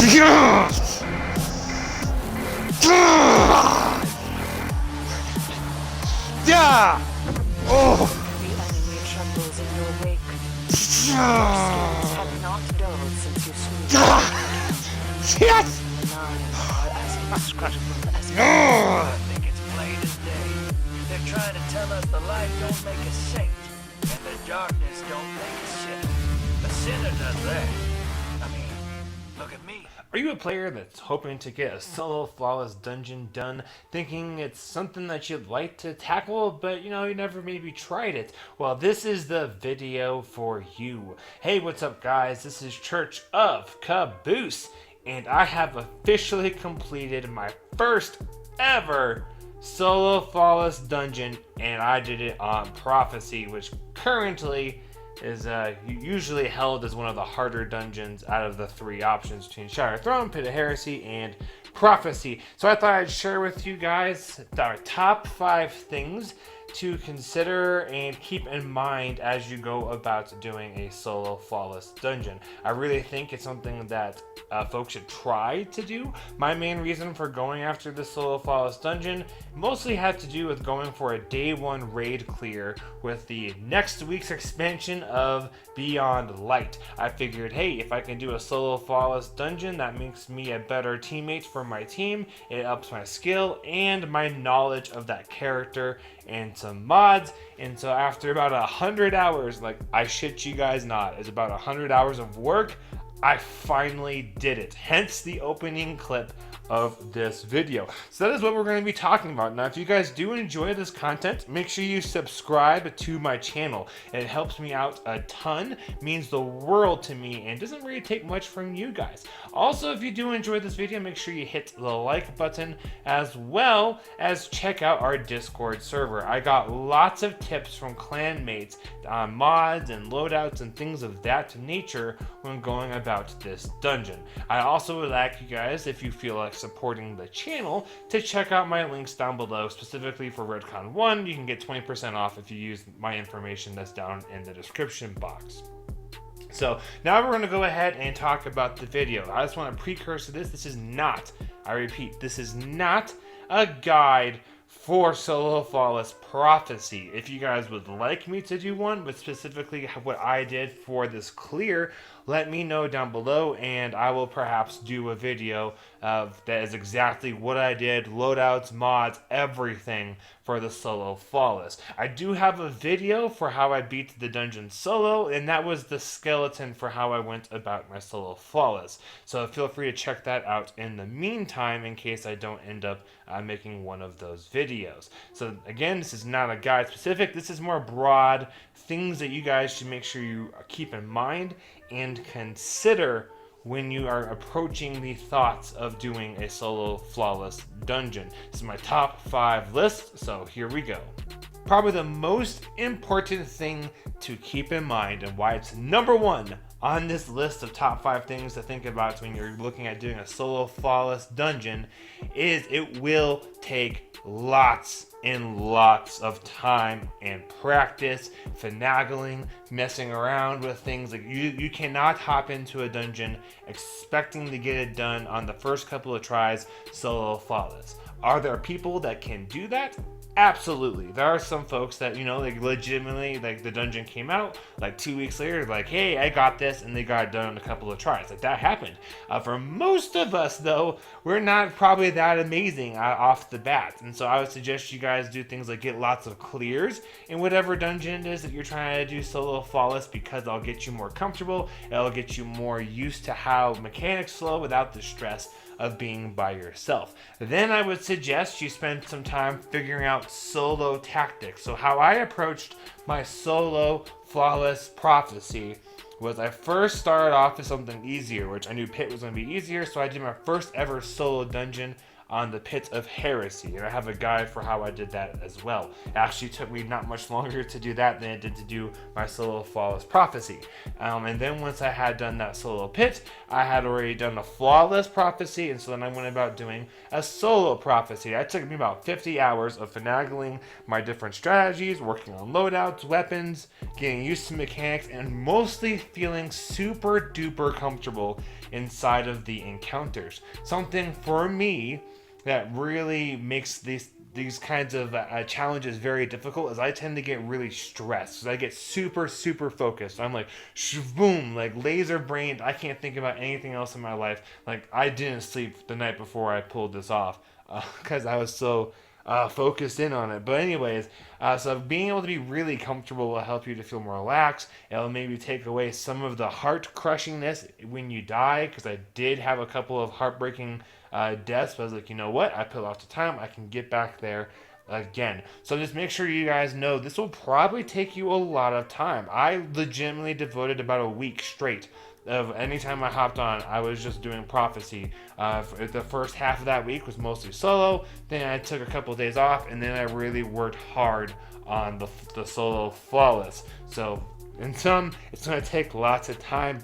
Yeah! Oh! The enemy trembles in your wake. Your skills have not dulled since you swooped. Yes! The nine are as inscrutable as Oh! I think it's plain as day. They're trying to tell us the light don't make a saint, and the darkness don't make a sinner. The sinner does that. I mean, look at me. Are you a player that's hoping to get a solo flawless dungeon done, thinking it's something that you'd like to tackle, but you never maybe tried it? Well, this is the video for you. Hey, what's up guys? This is Church of Caboose, and I have officially completed my first ever solo flawless dungeon, and I did it on Prophecy, which currently is usually held as one of the harder dungeons out of the three options between Shattered Throne, Pit of Heresy, and Prophecy. So I thought I'd share with you guys our top 5 things to consider and keep in mind as you go about doing a solo flawless dungeon. I really think it's something that folks should try to do. My main reason for going after the solo flawless dungeon mostly had to do with going for a day 1 raid clear with the next week's expansion of Beyond Light. I figured, hey, if I can do a solo flawless dungeon, that makes me a better teammate for my team. It ups my skill and my knowledge of that character and some mods. And so after about 100 hours, like I shit you guys not, it's about 100 hours of work, I finally did it. Hence the opening clip of this video. So that is what we're going to be talking about. Now, if you guys do enjoy this content, make sure you subscribe to my channel. It helps me out a ton, means the world to me, and doesn't really take much from you guys. Also, if you do enjoy this video, make sure you hit the like button, as well as check out our Discord server. I got lots of tips from clan mates on mods and loadouts and things of that nature when going about this dungeon. I also would like you guys, if you feel like supporting the channel, to check out my links down below. Specifically for Redcon 1, you can get 20% off if you use my information that's down in the description box. So now we're going to go ahead and talk about the video. I just want to precursor this. This is not, I repeat, this is not a guide for solo flawless Prophecy. If you guys would like me to do one, but specifically what I did for this clear, let me know down below, and I will perhaps do a video that is exactly what I did, loadouts, mods, everything for the solo flawless. I do have a video for how I beat the dungeon solo, and that was the skeleton for how I went about my solo flawless. So feel free to check that out in the meantime in case I don't end up making one of those videos. So again, this is not a guide specific, this is more broad things that you guys should make sure you keep in mind and consider when you are approaching the thoughts of doing a solo flawless dungeon. This is my top 5 list, so here we go. Probably the most important thing to keep in mind, and why it's number 1 on this list of top 5 things to think about when you're looking at doing a solo flawless dungeon, is it will take lots and lots of time and practice, finagling, messing around with things. Like you cannot hop into a dungeon expecting to get it done on the first couple of tries solo flawless. Are there people that can do that? Absolutely. There are some folks that, like legitimately, like the dungeon came out, like 2 weeks later, like, hey, I got this, and they got it done in a couple of tries. Like that happened. For most of us, though, we're not probably that amazing off the bat. And so I would suggest you guys do things like get lots of clears in whatever dungeon it is that you're trying to do solo flawless, because it'll get you more comfortable. It'll get you more used to how mechanics flow without the stress of being by yourself. Then I would suggest you spend some time figuring out solo tactics. So how I approached my solo flawless Prophecy was I first started off with something easier, which I knew Pit was going to be easier, so I did my first ever solo dungeon on the Pit of Heresy, and I have a guide for how I did that as well. It actually took me not much longer to do that than it did to do my solo Flawless Prophecy. And then once I had done that solo pit, I had already done a Flawless Prophecy, and so then I went about doing a solo prophecy. That took me about 50 hours of finagling my different strategies, working on loadouts, weapons, getting used to mechanics, and mostly feeling super duper comfortable inside of the encounters. Something for me that really makes these kinds of challenges very difficult is I tend to get really stressed. So I get super focused. I'm like boom, like laser brained. I can't think about anything else in my life. Like I didn't sleep the night before I pulled this off because I was so focused in on it. But anyways, so being able to be really comfortable will help you to feel more relaxed. It'll maybe take away some of the heart crushingness when you die, because I did have a couple of heartbreaking deaths, but I was like, you know what, I put lots of time, I can get back there again. So just make sure you guys know this will probably take you a lot of time. I legitimately devoted about a week straight of any time I hopped on, I was just doing prophecy. The first half of that week was mostly solo. Then I took a couple of days off, and then I really worked hard on the solo flawless. So in some, it's gonna take lots of time.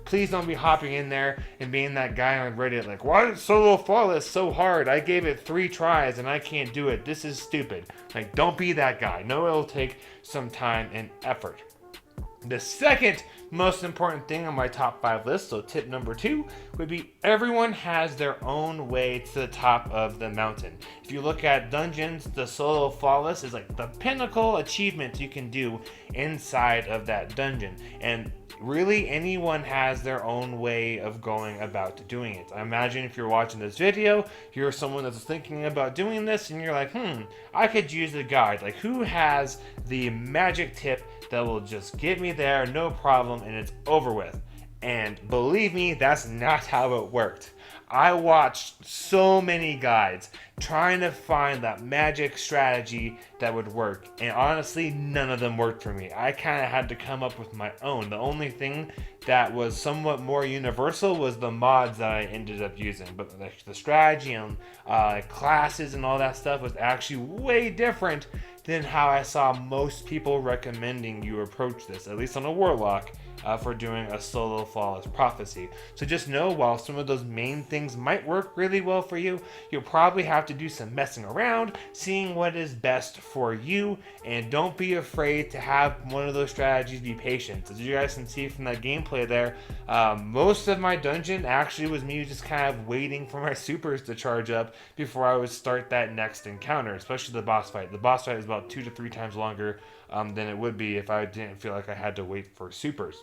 Please don't be hopping in there and being that guy on Reddit like, why is solo flawless so hard? I gave it 3 tries and I can't do it. This is stupid. Like, don't be that guy. No, it'll take some time and effort. The second most important thing on my top 5 list, so tip number 2, would be everyone has their own way to the top of the mountain. If you look at dungeons, the solo flawless is like the pinnacle achievement you can do inside of that dungeon. And really anyone has their own way of going about doing it. I imagine if you're watching this video, you're someone that's thinking about doing this and you're like, I could use a guide. Like, who has the magic tip that will just get me there, no problem, and it's over with? And believe me, that's not how it worked. I watched so many guides trying to find that magic strategy that would work, and honestly, none of them worked for me. I kind of had to come up with my own. The only thing that was somewhat more universal was the mods that I ended up using, but the strategy and classes and all that stuff was actually way different than how I saw most people recommending you approach this, at least on a warlock, for doing a solo flawless prophecy. So just know, while some of those main things might work really well for you, you'll probably have to do some messing around, seeing what is best for you, and don't be afraid to have one of those strategies be patient. As you guys can see from that gameplay there, most of my dungeon actually was me just kind of waiting for my supers to charge up before I would start that next encounter, especially the boss fight. The boss fight is about 2 to 3 times longer than it would be if I didn't feel like I had to wait for supers.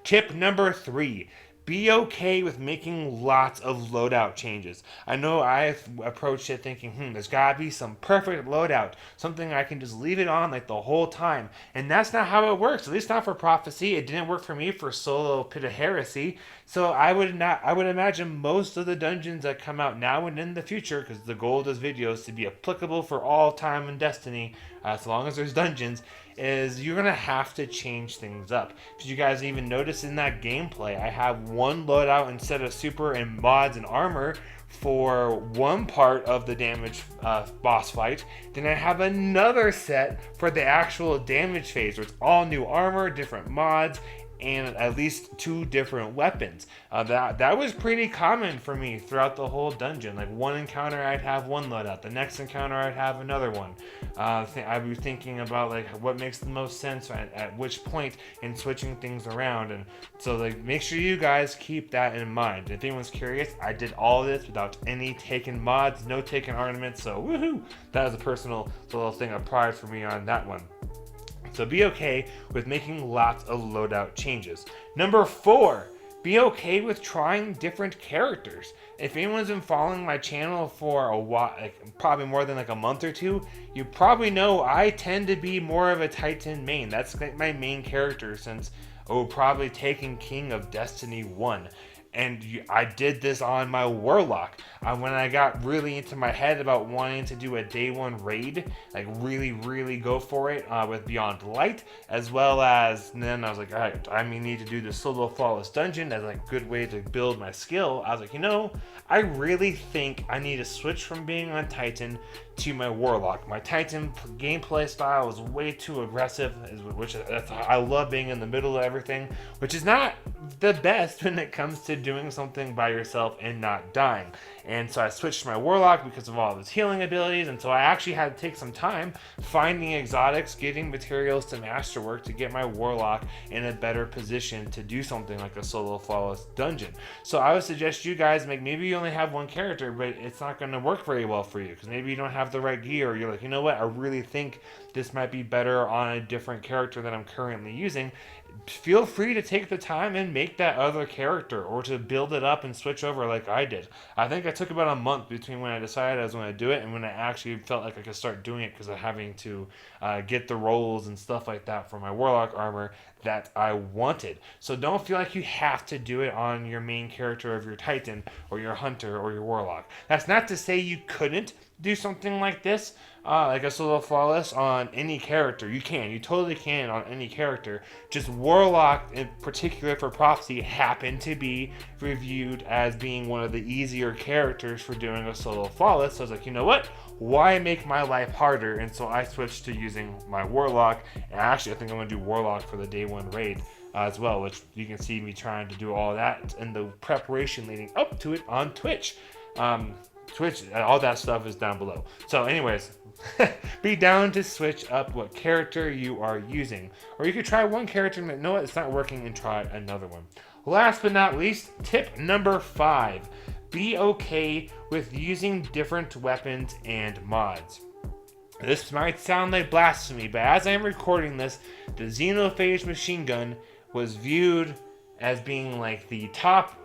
Tip number 3. Be okay with making lots of loadout changes. I know I've approached it thinking, there's gotta be some perfect loadout, something I can just leave it on like the whole time. And that's not how it works, at least not for Prophecy. It didn't work for me for solo Pit of Heresy. So I would imagine most of the dungeons that come out now and in the future, because the goal of this video is to be applicable for all time in Destiny, as long as there's dungeons, is you're gonna have to change things up. Did you guys even notice in that gameplay, I have one loadout instead of super and mods and armor for one part of the damage boss fight. Then I have another set for the actual damage phase, where it's all new armor, different mods, and at least 2 different weapons. That was pretty common for me throughout the whole dungeon. Like, one encounter I'd have one loadout, the next encounter I'd have another one. I'd be thinking about like what makes the most sense at which point in switching things around, and so like make sure you guys keep that in mind. If anyone's curious, I did all this without any taken mods, no taken ornaments, so woohoo! That was a personal little thing of pride for me on that one. So be okay with making lots of loadout changes. Number 4, be okay with trying different characters. If anyone's been following my channel for a while, like probably more than like a month or 2, you probably know I tend to be more of a Titan main. That's like my main character since, probably Taken King of Destiny 1. And I did this on my Warlock. When I got really into my head about wanting to do a day one raid, like really go for it with Beyond Light, as well as then I was like, all right, I need to do the solo flawless dungeon as like a good way to build my skill. I was like, I really think I need to switch from being on Titan to my Warlock. My Titan gameplay style is way too aggressive, I love being in the middle of everything, which is not the best when it comes to doing something by yourself and not dying. And so I switched to my Warlock because of all of his healing abilities, and so I actually had to take some time finding exotics, getting materials to masterwork to get my Warlock in a better position to do something like a solo flawless dungeon. So I would suggest you guys maybe you only have one character, but it's not going to work very well for you because maybe you don't have the right gear, or you're like, what, I really think this might be better on a different character that I'm currently using. Feel free to take the time and make that other character, or to build it up and switch over like I did. I think I took about a month between when I decided I was going to do it and when I actually felt like I could start doing it, because of having to get the rolls and stuff like that for my Warlock armor that I wanted. So don't feel like you have to do it on your main character of your Titan or your Hunter or your Warlock. That's not to say you couldn't do something like this, like a solo flawless on any character. You totally can on any character. Just Warlock in particular for Prophecy happened to be reviewed as being one of the easier characters for doing a solo flawless. So I was like, what? Why make my life harder? And so I switched to using my Warlock. And actually, I think I'm going to do Warlock for the day one raid as well, which you can see me trying to do all that and the preparation leading up to it on Twitch. Twitch, all that stuff is down below. So anyways, be down to switch up what character you are using. Or you could try one character and know it's not working and try another one. Last but not least, tip number 5. Be okay with using different weapons and mods. This might sound like blasphemy, but as I'm recording this, the Xenophage machine gun was viewed as being like the top,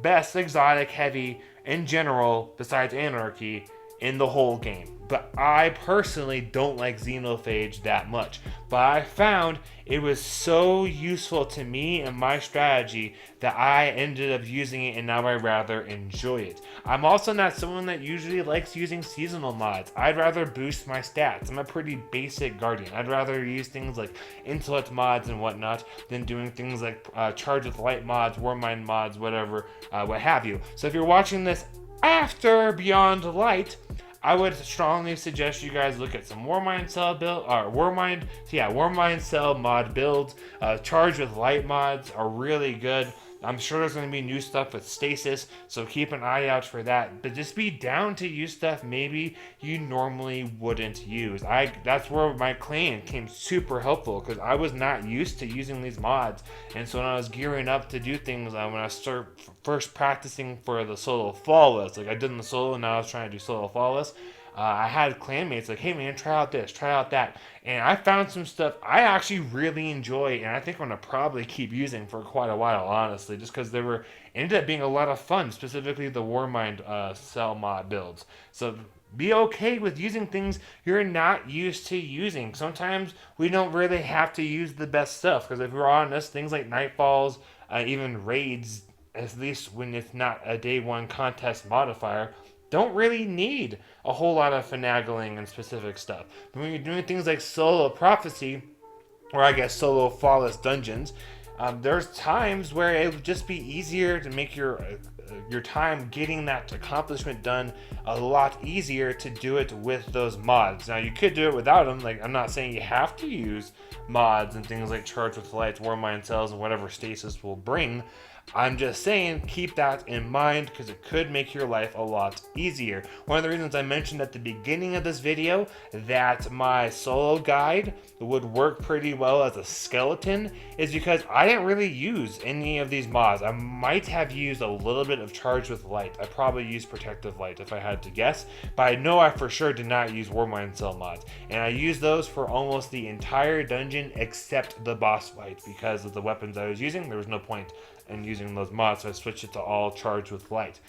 best exotic heavy in general, besides Anarchy, in the whole game. But I personally don't like Xenophage that much. But I found it was so useful to me and my strategy that I ended up using it, and now I rather enjoy it. I'm also not someone that usually likes using seasonal mods. I'd rather boost my stats. I'm a pretty basic Guardian. I'd rather use things like intellect mods and whatnot than doing things like charge with light mods, Warmind mods, whatever, what have you. So if you're watching this after Beyond Light, I would strongly suggest you guys look at some Warmind Cell build, or Warmind Cell mod builds. Charge with light mods are really good. I'm sure there's going to be new stuff with Stasis, so keep an eye out for that. But just be down to use stuff maybe you normally wouldn't use. That's where my clan came super helpful, because I was not used to using these mods. And so when I was gearing up to do things, when I started first practicing for the solo flawless, like I did in the solo, and now I was trying to do solo flawless, I had clanmates like, hey man, try out this, try out that. And I found some stuff I actually really enjoy, and I think I'm going to probably keep using for quite a while, honestly, just because ended up being a lot of fun, specifically the Warmind Cell mod builds. So be okay with using things you're not used to using. Sometimes we don't really have to use the best stuff, because if we're honest, things like Nightfalls, even raids, at least when it's not a day one contest modifier, don't really need a whole lot of finagling and specific stuff. But when you're doing things like solo prophecy, or I guess solo flawless dungeons, there's times where it would just be easier to make your time getting that accomplishment done a lot easier to do it with those mods. Now you could do it without them. Like, I'm not saying you have to use mods and things like Charge with Lights, Warmind Cells, and whatever Stasis will bring. I'm just saying, keep that in mind, because it could make your life a lot easier. One of the reasons I mentioned at the beginning of this video that my solo guide would work pretty well as a skeleton is because I didn't really use any of these mods. I might have used a little bit of Charge with Light. I probably used Protective Light if I had to guess, but I know I for sure did not use Warmind Cell mods. And I used those for almost the entire dungeon except the boss fight, because of the weapons I was using. There was no point in using those mods, so I switched it to all Charged with Light.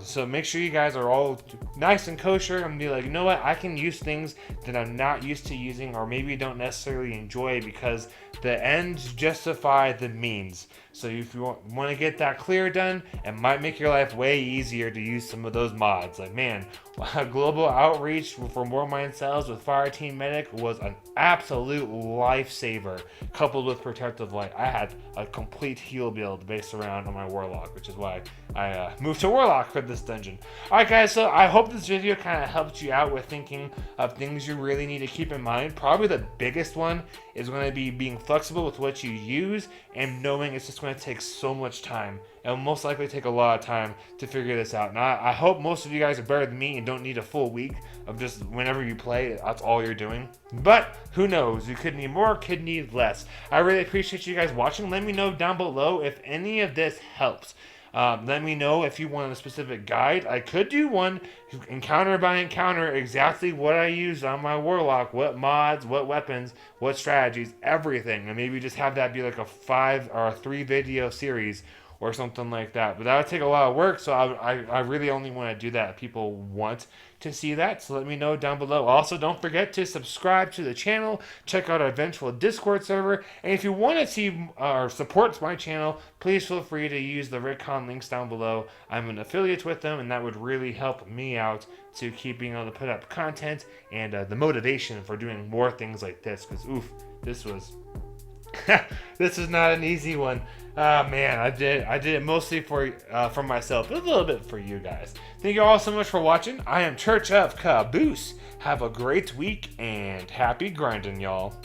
So make sure you guys are all nice and kosher and be like, you know what, I can use things that I'm not used to using, or maybe don't necessarily enjoy, because the ends justify the means. So if you want to get that clear done, it might make your life way easier to use some of those mods. Like, man, global outreach for more mind cells with Fireteam Medic was an absolute lifesaver, coupled with Protective Light. I had a complete heal build based around on my Warlock, which is why I moved to Warlock for this dungeon. Alright guys, so I hope this video kind of helped you out with thinking of things you really need to keep in mind. Probably the biggest one is going to be being flexible with what you use and knowing it's just going to take so much time. It will most likely take a lot of time to figure this out. Now, I hope most of you guys are better than me and don't need a full week of just whenever you play, that's all you're doing. But who knows? You could need more, could need less. I really appreciate you guys watching. Let me know down below if any of this helps. Let me know if you want a specific guide. I could do one encounter by encounter, exactly what I used on my Warlock, what mods, what weapons, what strategies, everything. And maybe just have that be like a 5 or a 3 video series or something like that. But that would take a lot of work, so I really only want to do that if people want to see that. So let me know down below. Also, don't forget to subscribe to the channel, check out our eventual Discord server, and if you want to see or support my channel, please feel free to use the Rickon links down below. I'm an affiliate with them, and that would really help me out to keep being able to put up content and the motivation for doing more things like this, because oof, this was this is not an easy one. Man, I did it mostly for myself, but a little bit for you guys. Thank you all so much for watching. I am Church of Caboose. Have a great week and happy grinding, y'all.